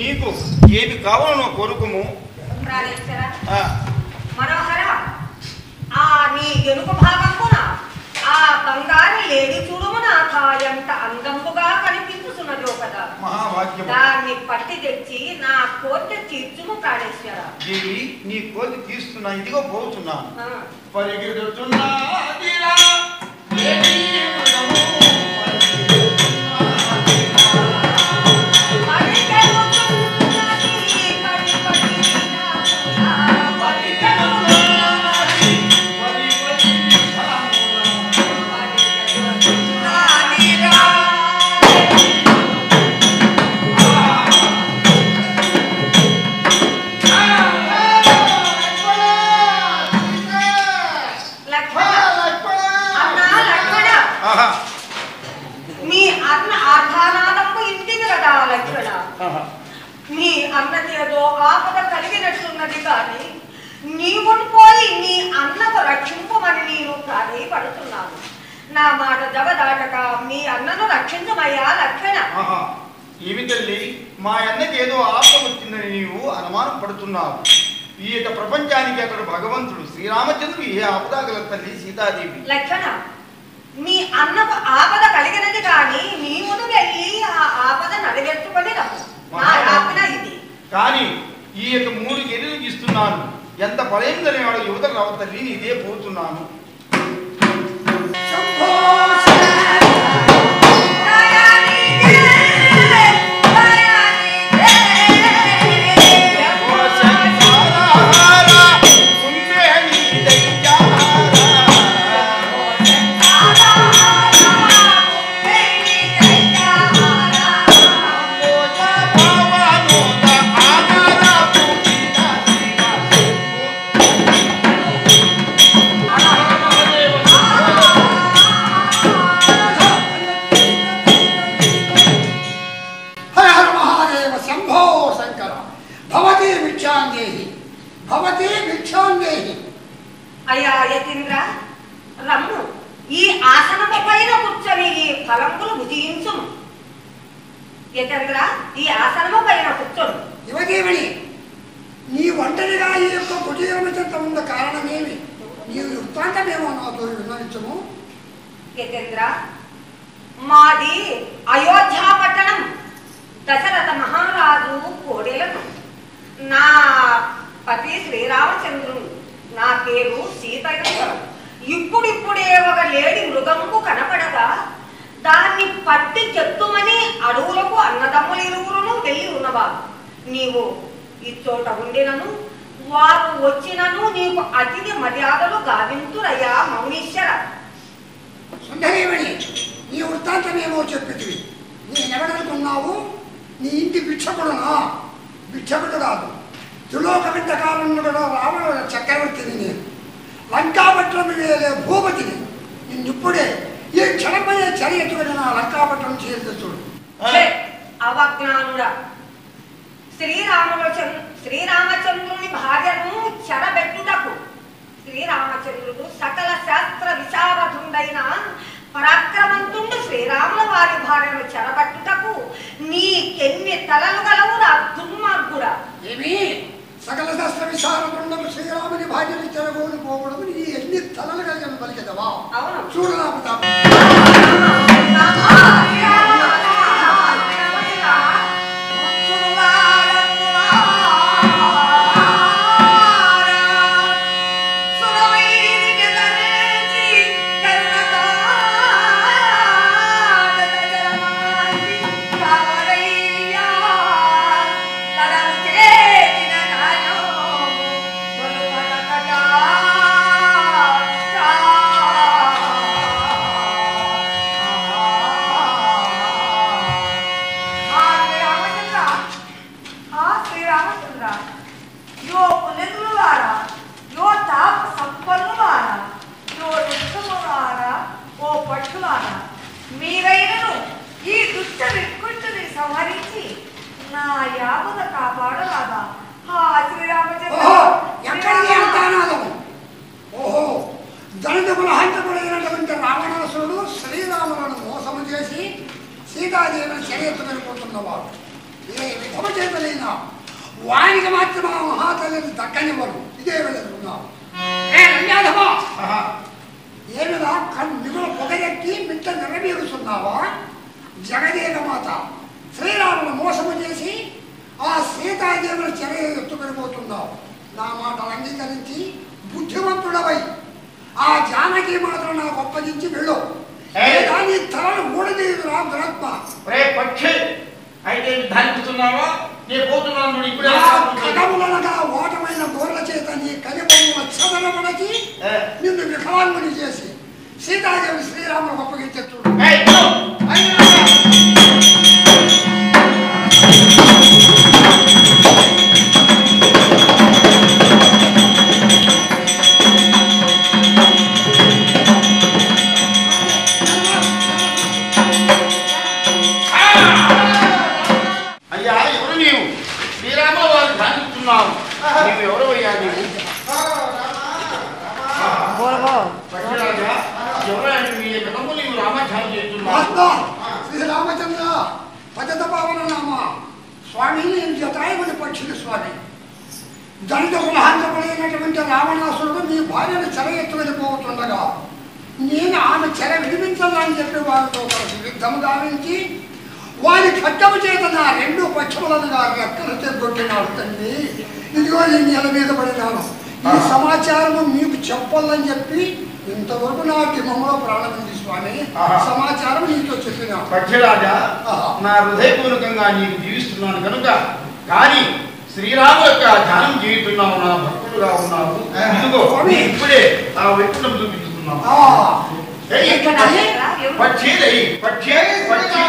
నీకు ఏది కావాలో కోరుకుము. మనోహర, ఆ నీ ఎనుక భాగమున ఆ బంగారు లేడి చూడుమున ఎంత అందంగా కనిపిస్తున్నదో కదా. మహాభాగ్యం. దాన్ని పట్టి తెచ్చి నా కోరిక తీర్చుము ప్రాణేశ్వర. దేవి, నీ కోరిక తీస్తున్నా, ఇదిగో పోతున్నాను. పరిగెడుతున్నా నీ అన్నకేదో ఆపద కలిగినట్లున్నది కానీ నీవు పోయి నీ అన్నకు రక్షింపమని నేను ప్రాధేయపడుతున్నాను. నా మాట జవదాటక మీ అన్నను రక్షించమయ్యా లక్షణ. ఏమి తల్లి, మా అన్నకి ఏదో ఆపద వచ్చిందని నీవు అనుమానం పడుతున్నావు. ఈ యొక్క ప్రపంచానికి అతడు భగవంతుడు శ్రీరామచంద్రుడు. ఏ ఆపద గల తల్లి సీతాదేవి. లక్షణ, మీ అన్నకు ఆపద కలిగినది కానీ నీవును వెళ్ళి ఆ ఆపద నడిగెట్టుకొని రమ్ము. ఇది కానీ ఈ యొక్క 3 గెలులు ఇస్తున్నాను. ఎంత బలైందని వాడు యువతలు రావు తల్లి, ఇదే పోతున్నాను. అయ్యా యతీంద్ర, రమ్ము. ఈ ఆసనము పైన కూర్చొని ఈ ఫలంబులు భుజించుము. యతీంద్ర, ఈ ఆసనము పైన కూర్చొని. యువదేవుని, నీ ఒంటరిగా ఈ యొక్క కుటీరమచంత ఉన్న కారణమేమి? నీ వృత్తాంతమేమో నాతో విన్నవించము. యతీంద్ర, మాది అయోధ్య పట్టణం. దశరథ మహారాజు కోడెలను. నా పతి శ్రీరామచంద్రుడు. నా పేరు సీతయ్య. ఇప్పుడిప్పుడే ఒక లేడి మృగంకు కనపడగా దాన్ని పట్టి చెత్తుమని అడవులకు అన్నదమ్ములు ఇరువురును వెళ్ళి ఉన్నవారు. నీవు ఈ చోట ఉండినను వారు వచ్చినను నీకు అతిథి మర్యాదలు గావింతురయ్యా మౌనీశ్వర. సుందరేమణి, నీ వృత్తాంతమేమో చెప్పితివి. నేనెవడనుకున్నావు? నీ ఇంటి భిక్షకుడునా? భిక్షకుడు కాదు, త్రిలోకవింత కాలంలో కూడా రావణ చక్రవర్తిని. నేను లంకాపట్నం వేలే భూపతిని. నిన్నిప్పుడే ఈ క్షణమయ్యే చర్యటువంటి నా లంకాపట్నం చేర్చుడు. అవజ్ఞానుడా, శ్రీరామచంద్రుని భార్యను చెరబెట్టుటకు శ్రీరామచంద్రుడు సకల శాస్త్ర విశారదుండైన పరాక్రమంతుండు. శ్రీరాముల వారి భార్యను చెరబట్టుటకు నీకెన్ని తలలు గలవు రా దుర్మార్గుడా. ఏమి సకల శాస్త్ర విశారదుండము శ్రీరాముని భార్యను చెరగోని పోవడం నీ ఎన్ని తలలు కలిగిన పలికెదవా? అవును, చూడరా మీరైనను ఈ దుష్ట వికృతిని సంహరించి నా యావద కాపాడరాదా? ఓహో, దళితుల హంతకుడైనటువంటి రావణాసురుడు శ్రీరాములను మోసము చేసి సీతాదేవిని చర్యెత్తుకొని పోతున్నవాడు. ఏ విధము చేతలేని వచ్చినా వానికి మాత్రం ఆ మహాతల్లిని దక్కనివ్వను. ఇదే వెళ్తున్నావు ఏమిరా మిగుల పొగరెక్కి మిట్ట నిరమీగుతున్నావా? జగదేక మాత శ్రీరామును మోసము చేసి ఆ సీతాదేవుని చెర ఎత్తుకొని పోతున్నావు. నా మాటలు అంగీకరించి బుద్ధివంతుడవై ఆ జానకి మాత్రం నాకు అప్పగించి వెళ్ళు. నీ తలను ఊడదీయురా దురాత్మ. పక్షి అయితే ధాన్పుతున్నావా? నేను పోతున్నాను. కథములనగా ఓటమైన గోర్ల చేత నీ కలిపొమ్ముల చదలమునకి నిన్ను వికలాంగుని చేసి సీతాదేవి శ్రీరామును అప్పగించు. శ్రీరామచంద్ర పదత పావన నామ స్వామి జటాయుని పక్షులు స్వామి. దళిత కులహాంతకుడైనటువంటి రావణాసురుడు మీ భార్యను చెర ఎత్తుకొని పోతుండగా నేను ఆమె చెర విడిపించాలని చెప్పి వారితో కలిసి యుద్ధము గావించి వారి ఖడ్గము చేత నా రెండు పక్షములనుగా రెక్కలు తెగొట్టినాడు తండ్రి. ఇదిగో నేను నెల మీద పడినాను. ఈ సమాచారము మీకు చెప్పాలని చెప్పి ఇంతవరకు నా దిమంలో ప్రారంభించి స్వామి సమాచారం నీతో చెప్పిన. పక్షిరాజా, నా హృదయపూర్వకంగా నీకు జీవిస్తున్నాను కనుక, కానీ శ్రీరాము యొక్క ధ్యానం చేయుతున్నావు, నా భక్తుడుగా ఉన్నావు. ఇదిగో ఇప్పుడే ఆ వ్యక్తులను చూపించుతున్నావు. పక్షి పక్షి పక్షి